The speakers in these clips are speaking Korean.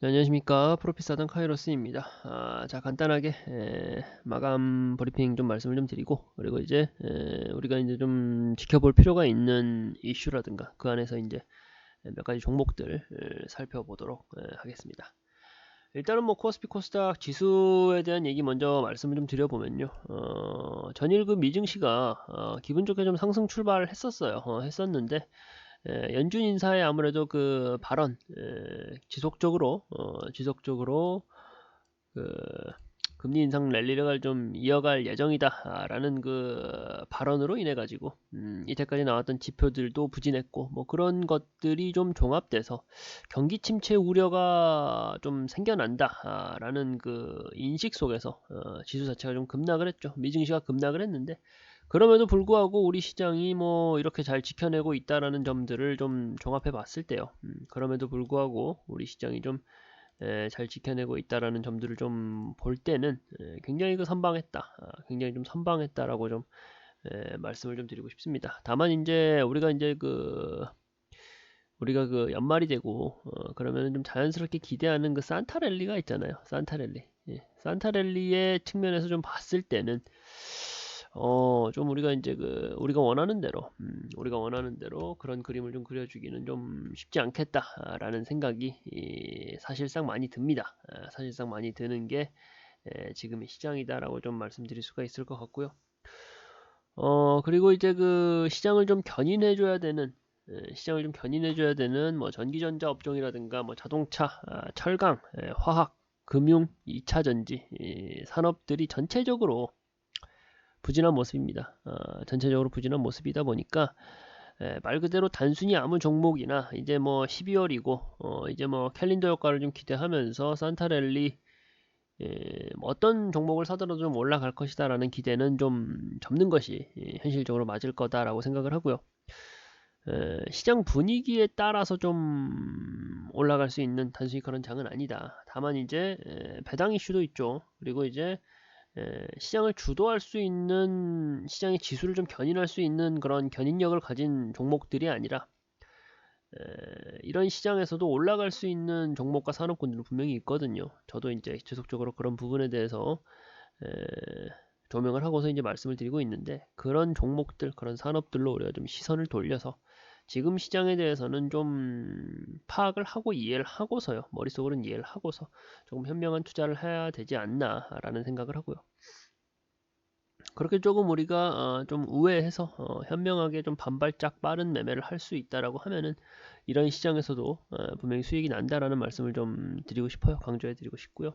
네, 안녕하십니까. 프로피사단 카이로스입니다. 자, 간단하게 마감 브리핑 좀 말씀을 좀 드리고, 그리고 이제 우리가 이제 좀 지켜볼 필요가 있는 이슈라든가 그 안에서 이제 몇 가지 종목들 살펴보도록 하겠습니다. 일단은 뭐 코스피 코스닥 지수에 대한 얘기 먼저 말씀을 좀 드려보면요. 전일그 미증시가 기분 좋게 좀 상승 출발을 했었어요. 했었는데 연준 인사의 아무래도 그 발언, 지속적으로 그 금리 인상 랠리를 좀 이어갈 예정이다라는 그 발언으로 인해 가지고 이때까지 나왔던 지표들도 부진했고 뭐 그런 것들이 좀 종합돼서 경기 침체 우려가 좀 생겨난다라는 그 인식 속에서 지수 자체가 좀 급락을 했죠. 미증시가 급락을 했는데 그럼에도 불구하고 우리 시장이 뭐 이렇게 잘 지켜내고 있다라는 점들을 좀 종합해 봤을 때요. 그럼에도 불구하고 우리 시장이 좀 잘 지켜내고 있다라는 점들을 좀 볼 때는 굉장히 그 선방했다. 굉장히 좀 선방했다라고 좀 말씀을 좀 드리고 싶습니다. 다만 이제 우리가 그 연말이 되고 그러면 좀 자연스럽게 기대하는 그 산타 랠리가 있잖아요. 산타 랠리. 예. 산타 랠리의 측면에서 좀 봤을 때는 좀 우리가 이제 우리가 원하는 대로 그런 그림을 좀 그려주기는 좀 쉽지 않겠다라는 생각이 사실상 많이 듭니다. 사실상 많이 드는 게 지금의 시장이다라고 좀 말씀드릴 수가 있을 것 같고요. 그리고 이제 그 시장을 좀 견인해줘야 되는 뭐 전기전자 업종이라든가 뭐 자동차, 철강, 화학, 금융, 2차 전지 산업들이 전체적으로 부진한 모습입니다. 전체적으로 부진한 모습이다 보니까 말 그대로 단순히 아무 종목이나 이제 뭐 12월이고 이제 뭐 캘린더 효과를 좀 기대하면서 산타랠리 뭐 어떤 종목을 사더라도 좀 올라갈 것이다라는 기대는 좀 접는 것이 현실적으로 맞을 거다라고 생각을 하고요. 시장 분위기에 따라서 좀 올라갈 수 있는 단순히 그런 장은 아니다. 다만 이제 배당 이슈도 있죠. 그리고 이제 시장을 주도할 수 있는 시장의 지수를 좀 견인할 수 있는 그런 견인력을 가진 종목들이 아니라 이런 시장에서도 올라갈 수 있는 종목과 산업군들은 분명히 있거든요. 저도 이제 지속적으로 그런 부분에 대해서 조명을 하고서 이제 말씀을 드리고 있는데 그런 종목들, 그런 산업들로 우리가 좀 시선을 돌려서 지금 시장에 대해서는 좀 파악을 하고 이해를 하고서요. 머릿속으로는 이해를 하고서 조금 현명한 투자를 해야 되지 않나라는 생각을 하고요. 그렇게 조금 우리가 좀 우회해서 현명하게 좀 반발짝 빠른 매매를 할 수 있다라고 하면은 이런 시장에서도 분명히 수익이 난다라는 말씀을 좀 드리고 싶어요. 강조해 드리고 싶고요.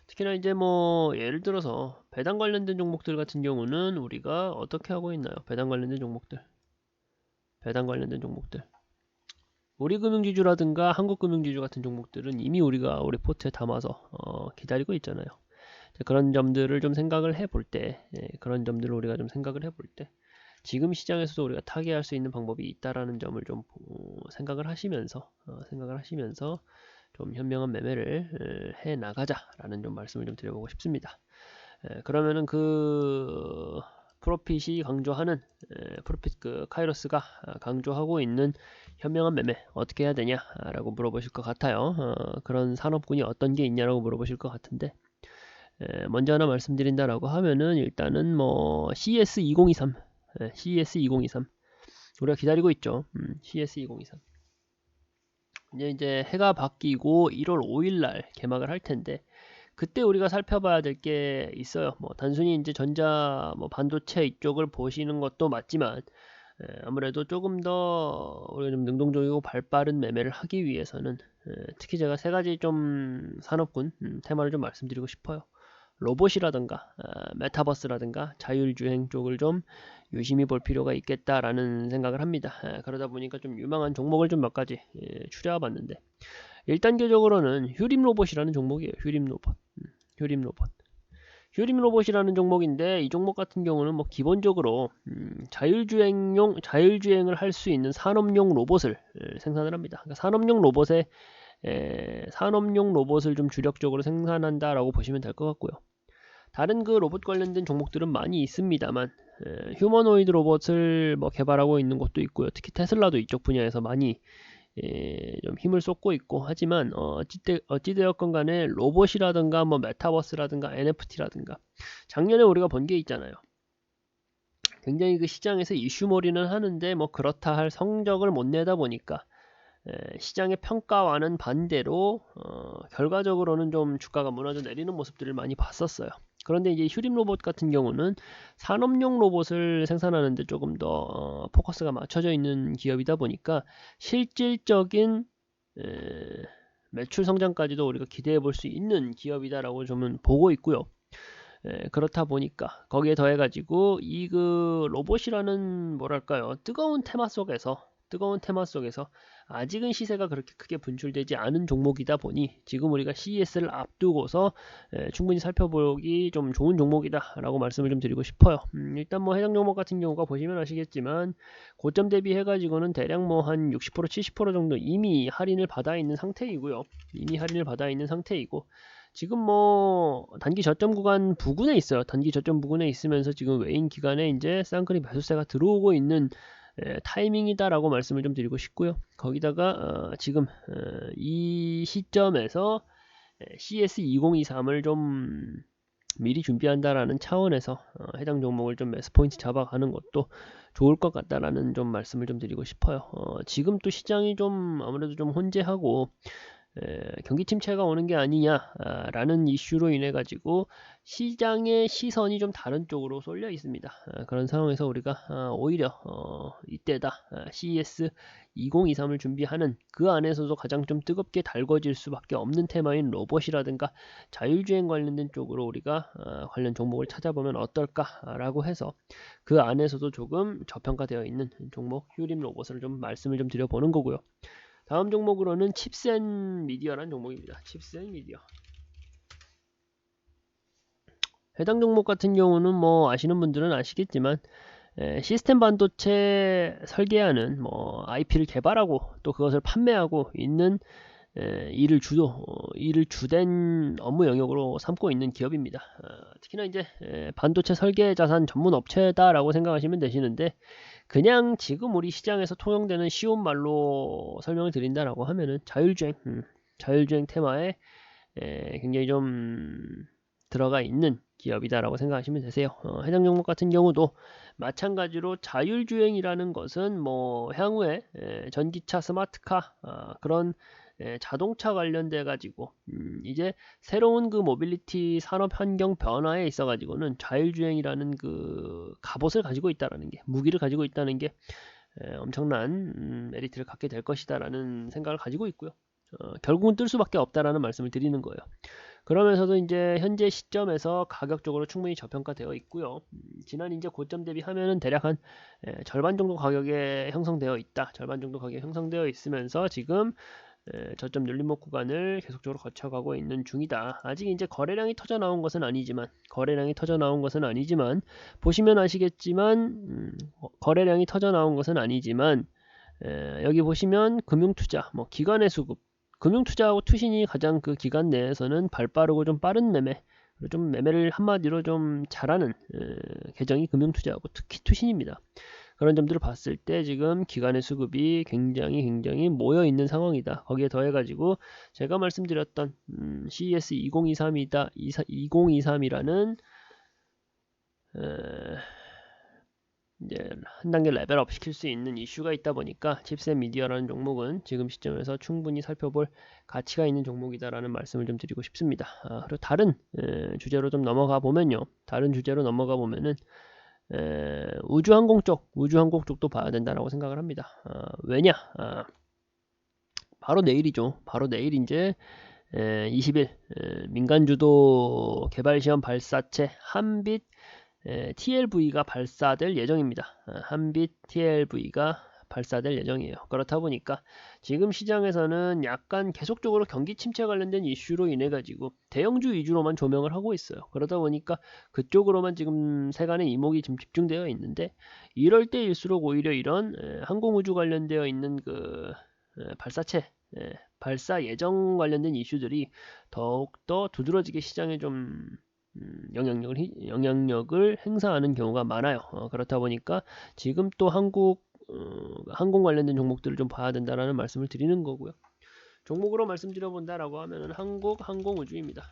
특히나 이제 뭐 예를 들어서 배당 관련된 종목들 같은 경우는 우리가 어떻게 하고 있나요? 배당 관련된 종목들. 우리금융지주라든가 한국금융지주 같은 종목들은 이미 우리가 우리 포트에 담아서 기다리고 있잖아요. 그런 점들을 좀 생각을 해볼 때, 그런 점들을 우리가 좀 생각을 해볼 때, 지금 시장에서도 우리가 타개할 수 있는 방법이 있다라는 점을 좀 생각을 하시면서 좀 현명한 매매를 해 나가자라는 좀 말씀을 좀 드려보고 싶습니다. 그러면은 그 프로핏이 강조하는 프로핏 그 카이로스가 강조하고 있는 현명한 매매 어떻게 해야 되냐라고 물어보실 것 같아요. 그런 산업군이 어떤 게 있냐라고 물어보실 것 같은데 먼저 하나 말씀드린다라고 하면은 일단은 뭐 CS2023 CS2023 우리가 기다리고 있죠. CS2023 이제 해가 바뀌고 1월 5일날 개막을 할 텐데 그때 우리가 살펴봐야 될 게 있어요. 뭐 단순히 이제 전자 뭐 반도체 이쪽을 보시는 것도 맞지만 아무래도 조금 더 우리가 좀 능동적이고 발빠른 매매를 하기 위해서는 특히 제가 세 가지 좀 산업군 테마를 좀 말씀드리고 싶어요. 로봇이라든가 메타버스라든가 자율주행 쪽을 좀 유심히 볼 필요가 있겠다라는 생각을 합니다. 그러다 보니까 좀 유망한 종목을 좀 몇 가지 추려와 봤는데 1단계적으로는 휴림 로봇이라는 종목이에요. 휴림 로봇이라는 종목인데 이 종목 같은 경우는 뭐 기본적으로 자율주행을 할 수 있는 산업용 로봇을 생산을 합니다. 그러니까 산업용 로봇을 좀 주력적으로 생산한다라고 보시면 될 것 같고요. 다른 그 로봇 관련된 종목들은 많이 있습니다만 휴머노이드 로봇을 뭐 개발하고 있는 것도 있고요. 특히 테슬라도 이쪽 분야에서 많이 좀 힘을 쏟고 있고 하지만 어찌되었건 간에 로봇이라든가 뭐 메타버스라든가 NFT라든가 작년에 우리가 본 게 있잖아요. 굉장히 그 시장에서 이슈몰이는 하는데 뭐 그렇다 할 성적을 못 내다 보니까 시장의 평가와는 반대로 결과적으로는 좀 주가가 무너져 내리는 모습들을 많이 봤었어요. 그런데 이제 휴림 로봇 같은 경우는 산업용 로봇을 생산하는데 조금 더 포커스가 맞춰져 있는 기업이다 보니까 실질적인 매출 성장까지도 우리가 기대해 볼 수 있는 기업이다라고 좀 보고 있고요. 그렇다 보니까 거기에 더해 가지고 이 그 로봇이라는 뭐랄까요, 뜨거운 테마 속에서 아직은 시세가 그렇게 크게 분출되지 않은 종목이다 보니 지금 우리가 CES를 앞두고서 충분히 살펴보기 좀 좋은 종목이다 라고 말씀을 좀 드리고 싶어요. 일단 뭐 해당 종목 같은 경우가 보시면 아시겠지만 고점 대비해 가지고는 대략 뭐 한 60% 70% 정도 이미 할인을 받아 있는 상태이고요. 지금 뭐 단기 저점 구간 부근에 있어요. 단기 저점 부근에 있으면서 지금 외인 기간에 이제 쌍끌이 매수세가 들어오고 있는 타이밍이다라고 말씀을 좀 드리고 싶고요. 거기다가 지금 이 시점에서 CS2023을 좀 미리 준비한다라는 차원에서 해당 종목을 좀 매수 포인트 잡아가는 것도 좋을 것 같다라는 좀 말씀을 좀 드리고 싶어요. 지금 또 시장이 좀 아무래도 좀 혼재하고 경기 침체가 오는 게 아니냐라는 이슈로 인해 가지고 시장의 시선이 좀 다른 쪽으로 쏠려 있습니다. 그런 상황에서 우리가 오히려 이때다 CES 2023을 준비하는 그 안에서도 가장 좀 뜨겁게 달궈질 수밖에 없는 테마인 로봇이라든가 자율주행 관련된 쪽으로 우리가 관련 종목을 찾아보면 어떨까라고 해서 그 안에서도 조금 저평가되어 있는 종목 휴림 로봇을 좀 말씀을 좀 드려보는 거고요. 다음 종목으로는 칩센 미디어라는 종목입니다. 칩센 미디어. 해당 종목 같은 경우는 뭐 아시는 분들은 아시겠지만 시스템 반도체 설계하는 뭐 IP를 개발하고 또 그것을 판매하고 있는 이를 주된 업무 영역으로 삼고 있는 기업입니다. 특히나 이제 반도체 설계 자산 전문 업체다라고 생각하시면 되시는데 그냥 지금 우리 시장에서 통용되는 쉬운 말로 설명을 드린다라고 하면은 자율주행 테마에 굉장히 좀 들어가 있는 기업이다라고 생각하시면 되세요. 해당 종목 같은 경우도 마찬가지로 자율주행이라는 것은 뭐 향후에 전기차, 스마트카 그런 자동차 관련돼 가지고 이제 새로운 그 모빌리티 산업 환경 변화에 있어 가지고는 자율주행이라는 그 갑옷을 가지고 있다라는 게 무기를 가지고 있다는 게 엄청난 메리트를 갖게 될 것이다라는 생각을 가지고 있고요. 결국은 뜰 수밖에 없다라는 말씀을 드리는 거예요. 그러면서도 이제 현재 시점에서 가격적으로 충분히 저평가되어 있고요. 지난 이제 고점 대비하면은 대략 한 절반 정도 가격에 형성되어 있다. 절반 정도 가격에 형성되어 있으면서 지금 저점 눌림목 구간을 계속적으로 거쳐가고 있는 중이다. 아직 이제 거래량이 터져 나온 것은 아니지만 보시면 아시겠지만 거래량이 터져 나온 것은 아니지만 여기 보시면 금융투자, 뭐 기관의 수급, 금융투자하고 투신이 가장 그 기간 내에서는 발빠르고 좀 빠른 매매, 좀 매매를 한마디로 좀 잘하는 계정이 금융투자하고 특히 투신입니다. 그런 점들을 봤을 때 지금 기관의 수급이 굉장히 모여 있는 상황이다. 거기에 더해 가지고 제가 말씀드렸던 CES 2023이라는 이제 한 단계 레벨업 시킬 수 있는 이슈가 있다 보니까 칩셋 미디어라는 종목은 지금 시점에서 충분히 살펴볼 가치가 있는 종목이다라는 말씀을 좀 드리고 싶습니다. 그리고 다른 주제로 좀 넘어가 보면요. 우주항공 쪽도 봐야 된다라고 생각을 합니다. 왜냐? 바로 내일이죠. 바로 내일 이제 20일 민간주도 개발시험 발사체 한빛 TLV가 발사될 예정입니다. 한빛 TLV가 발사될 예정이에요. 그렇다 보니까 지금 시장에서는 약간 계속적으로 경기 침체 관련된 이슈로 인해 가지고 대형주 위주로만 조명을 하고 있어요. 그러다 보니까 그쪽으로만 지금 세간의 이목이 지금 집중되어 있는데 이럴 때일수록 오히려 이런 항공우주 관련되어 있는 그 발사체 발사 예정 관련된 이슈들이 더욱더 두드러지게 시장에 좀 영향력을 행사하는 경우가 많아요. 그렇다 보니까 지금 또 한국 항공 관련된 종목들을 좀 봐야 된다라는 말씀을 드리는 거고요. 종목으로 말씀드려본다라고 하면은 한국 항공우주입니다.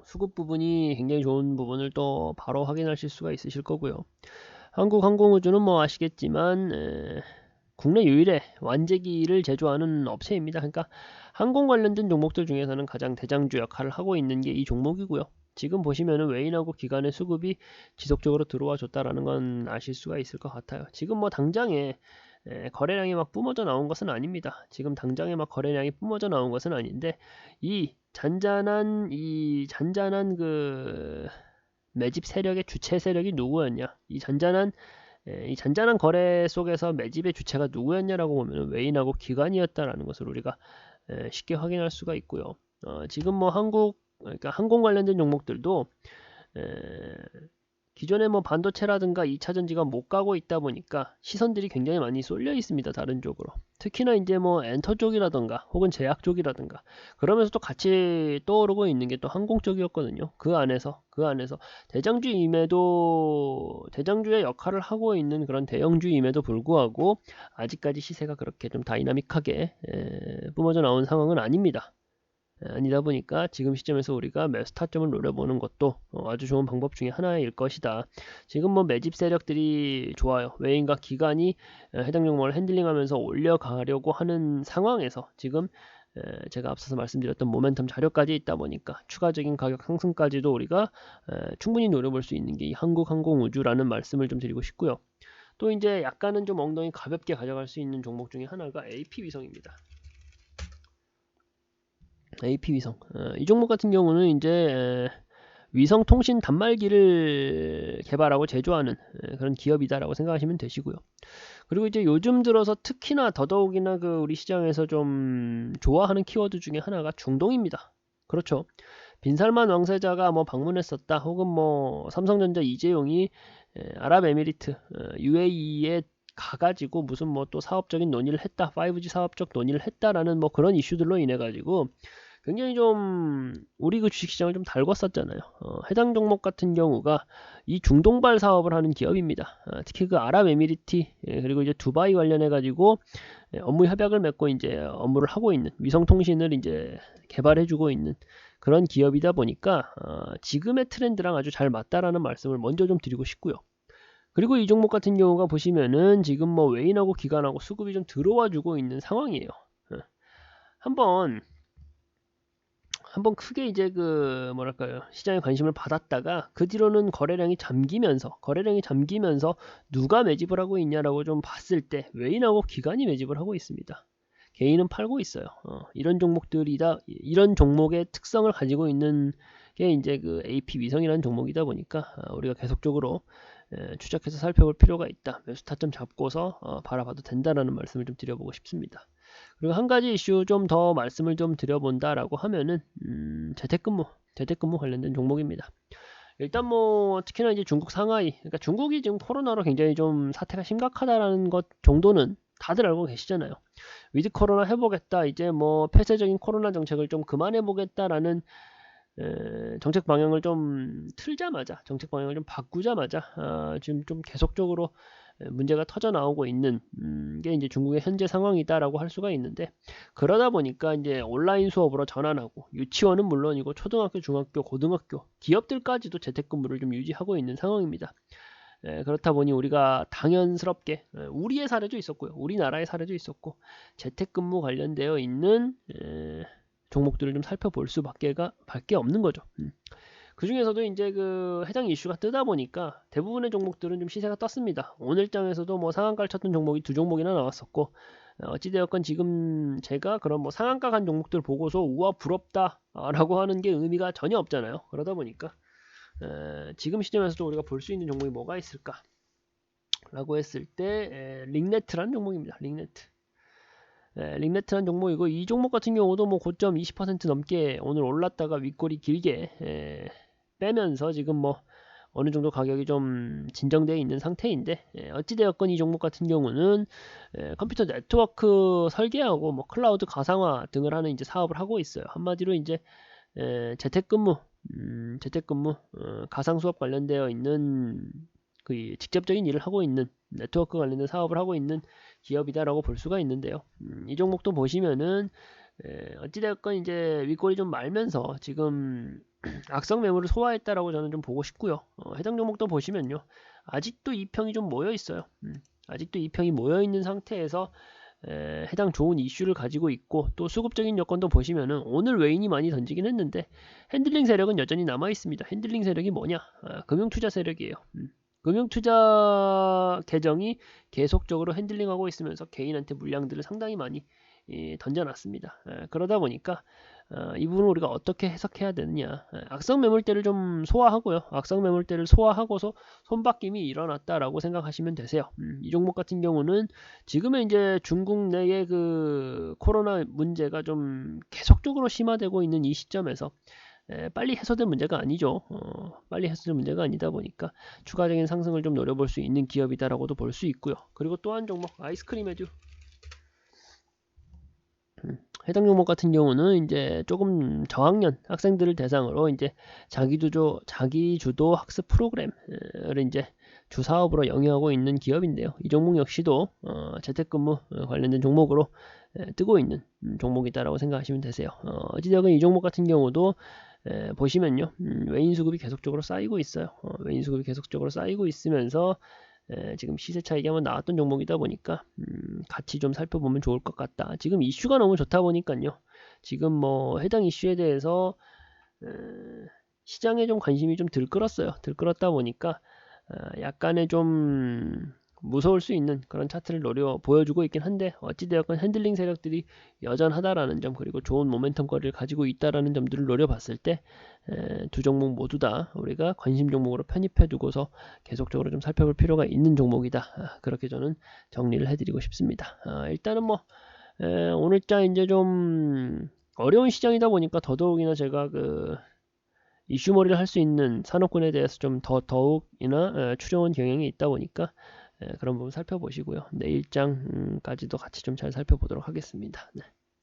수급 부분이 굉장히 좋은 부분을 또 바로 확인하실 수가 있으실 거고요. 한국 항공우주는 뭐 아시겠지만 국내 유일의 완제기를 제조하는 업체입니다. 그러니까 항공 관련된 종목들 중에서는 가장 대장주 역할을 하고 있는 게 이 종목이고요. 지금 보시면은 외인하고 기관의 수급이 지속적으로 들어와 줬다라는 건 아실 수가 있을 것 같아요. 지금 뭐 당장에 거래량이 막 뿜어져 나온 것은 아닙니다. 지금 당장에 막 거래량이 뿜어져 나온 것은 아닌데 이 잔잔한 그 매집 세력의 주체 세력이 누구였냐? 이 잔잔한 거래 속에서 매집의 주체가 누구였냐라고 보면 외인하고 기관이었다라는 것을 우리가 쉽게 확인할 수가 있고요. 지금 뭐 그러니까 항공 관련된 종목들도 기존에 뭐 반도체라든가 2차전지가 못 가고 있다 보니까 시선들이 굉장히 많이 쏠려 있습니다. 다른 쪽으로. 특히나 이제 뭐 엔터 쪽이라든가 혹은 제약 쪽이라든가 그러면서 또 같이 떠오르고 있는 게 또 항공 쪽이었거든요. 그 안에서 대장주의 역할을 하고 있는 그런 대형주임에도 불구하고 아직까지 시세가 그렇게 좀 다이나믹하게 뿜어져 나온 상황은 아닙니다. 아니다 보니까 지금 시점에서 우리가 매수 타점을 노려보는 것도 아주 좋은 방법 중에 하나일 것이다. 지금 뭐 매집 세력들이 좋아요. 외인과 기관이 해당 종목을 핸들링하면서 올려가려고 하는 상황에서 지금 제가 앞서서 말씀드렸던 모멘텀 자료까지 있다 보니까 추가적인 가격 상승까지도 우리가 충분히 노려볼 수 있는 게 이 한국항공우주라는 말씀을 좀 드리고 싶고요. 또 이제 약간은 좀 엉덩이 가볍게 가져갈 수 있는 종목 중에 하나가 AP위성입니다. AP위성. 이 종목 같은 경우는 이제 위성 통신 단말기를 개발하고 제조하는 그런 기업이다라고 생각하시면 되시고요. 그리고 이제 요즘 들어서 특히나 더더욱이나 그 우리 시장에서 좀 좋아하는 키워드 중에 하나가 중동입니다. 그렇죠. 빈살만 왕세자가 뭐 방문했었다, 혹은 뭐 삼성전자 이재용이 아랍에미리트 UAE에 가가지고 무슨 뭐 또 사업적인 논의를 했다, 5G 사업적 논의를 했다라는 뭐 그런 이슈들로 인해 가지고 굉장히 좀 우리 그 주식시장을 좀 달궜었잖아요. 해당 종목 같은 경우가 이 중동발 사업을 하는 기업입니다. 특히 그 아랍에미리트 그리고 이제 두바이 관련해 가지고 업무 협약을 맺고 이제 업무를 하고 있는 위성 통신을 이제 개발해주고 있는 그런 기업이다 보니까 지금의 트렌드랑 아주 잘 맞다라는 말씀을 먼저 좀 드리고 싶고요. 그리고 이 종목 같은 경우가 보시면은 지금 뭐 외인하고 기관하고 수급이 좀 들어와주고 있는 상황이에요. 한번 크게 이제 그 뭐랄까요, 시장에 관심을 받았다가 그 뒤로는 거래량이 잠기면서 누가 매집을 하고 있냐라고 좀 봤을 때 외인하고 기관이 매집을 하고 있습니다. 개인은 팔고 있어요. 이런 종목의 특성을 가지고 있는 게 이제 그 AP위성이라는 종목이다 보니까 우리가 계속적으로 추적해서 살펴볼 필요가 있다. 매수 타점 잡고서 바라봐도 된다라는 말씀을 좀 드려보고 싶습니다. 그리고 한 가지 이슈 좀 더 말씀을 좀 드려본다라고 하면은 재택근무 관련된 종목입니다. 일단 뭐 특히나 이제 중국 상하이, 그러니까 중국이 지금 코로나로 굉장히 좀 사태가 심각하다라는 것 정도는 다들 알고 계시잖아요. 위드 코로나 해보겠다, 이제 뭐 폐쇄적인 코로나 정책을 좀 그만해보겠다라는 정책 방향을 좀 바꾸자마자 지금 좀 계속적으로 문제가 터져 나오고 있는 게 이제 중국의 현재 상황이다라고 할 수가 있는데, 그러다 보니까 이제 온라인 수업으로 전환하고 유치원은 물론이고 초등학교, 중학교, 고등학교, 기업들까지도 재택근무를 좀 유지하고 있는 상황입니다. 그렇다 보니 우리가 당연스럽게 우리의 사례도 있었고요, 우리나라의 사례도 있었고, 재택근무 관련되어 있는 종목들을 좀 살펴볼 수밖에 없는 거죠. 그 중에서도 이제 그 해당 이슈가 뜨다 보니까 대부분의 종목들은 좀 시세가 떴습니다. 오늘 장에서도 뭐 상한가를 쳤던 종목이 2종목이나 나왔었고, 어찌되었건 지금 제가 그런 뭐 상한가 간 종목들 보고서 우와 부럽다 라고 하는 게 의미가 전혀 없잖아요. 그러다 보니까 지금 시점에서도 우리가 볼 수 있는 종목이 뭐가 있을까 라고 했을 때 링네트라는 종목입니다. 링네트라는 종목이고, 이 종목 같은 경우도 뭐 고점 20% 넘게 오늘 올랐다가 윗골이 길게 빼면서 지금 뭐 어느 정도 가격이 좀 진정되어 있는 상태인데, 어찌되었건 이 종목 같은 경우는 컴퓨터 네트워크 설계하고 뭐 클라우드 가상화 등을 하는 이제 사업을 하고 있어요. 한마디로 이제 재택근무 가상 수업 관련되어 있는 그 직접적인 일을 하고 있는 네트워크 관련된 사업을 하고 있는 기업이다라고 볼 수가 있는데요. 이 종목도 보시면은 어찌되었건 이제 윗골이 좀 말면서 지금 악성 매물을 소화했다라고 저는 좀 보고 싶고요. 해당 종목도 보시면요. 아직도 이평이 좀 모여 있어요. 아직도 이평이 모여 있는 상태에서 해당 좋은 이슈를 가지고 있고 또 수급적인 여건도 보시면은 오늘 외인이 많이 던지긴 했는데 핸들링 세력은 여전히 남아 있습니다. 핸들링 세력이 뭐냐? 금융투자 세력이에요. 금융투자 계정이 계속적으로 핸들링하고 있으면서 개인한테 물량들을 상당히 많이 던져놨습니다. 그러다 보니까 이 부분을 우리가 어떻게 해석해야 되느냐. 악성 매물대를 좀 소화하고요. 악성 매물대를 소화하고서 손바뀜이 일어났다라고 생각하시면 되세요. 이 종목 같은 경우는 지금의 이제 중국 내의 그 코로나 문제가 좀 계속적으로 심화되고 있는 이 시점에서 빨리 해소될 문제가 아니죠. 빨리 해소될 문제가 아니다 보니까 추가적인 상승을 좀 노려볼 수 있는 기업이다라고도 볼 수 있고요. 그리고 또 한 종목 아이스크림 에듀. 해당 종목 같은 경우는 이제 조금 저학년 학생들을 대상으로 이제 자기 주도 학습 프로그램을 이제 주 사업으로 영위하고 있는 기업인데요. 이 종목 역시도 재택근무 관련된 종목으로 뜨고 있는 종목이다라고 생각하시면 되세요. 어찌되건 이 종목 같은 경우도 보시면요, 외인 수급이 계속적으로 쌓이고 있어요. 외인 수급이 계속적으로 쌓이고 있으면서 지금 시세 차익이 한번 나왔던 종목이다 보니까 같이 좀 살펴보면 좋을 것 같다. 지금 이슈가 너무 좋다 보니까요. 지금 뭐 해당 이슈에 대해서 시장에 좀 관심이 좀 들끓었어요. 들끓었다 보니까 약간의 좀 무서울 수 있는 그런 차트를 보여주고 있긴 한데 어찌되었건 핸들링 세력들이 여전하다라는 점 그리고 좋은 모멘텀 거리를 가지고 있다라는 점들을 노려봤을 때 두 종목 모두 다 우리가 관심 종목으로 편입해 두고서 계속적으로 좀 살펴볼 필요가 있는 종목이다. 그렇게 저는 정리를 해드리고 싶습니다. 일단은 뭐 오늘자 이제 좀 어려운 시장이다 보니까 더더욱이나 제가 그 이슈몰이를 할 수 있는 산업군에 대해서 좀 더욱이나 추려온 경향이 있다 보니까 그런 부분 살펴보시고요. 내일장까지도 같이 좀 잘 살펴보도록 하겠습니다. 네.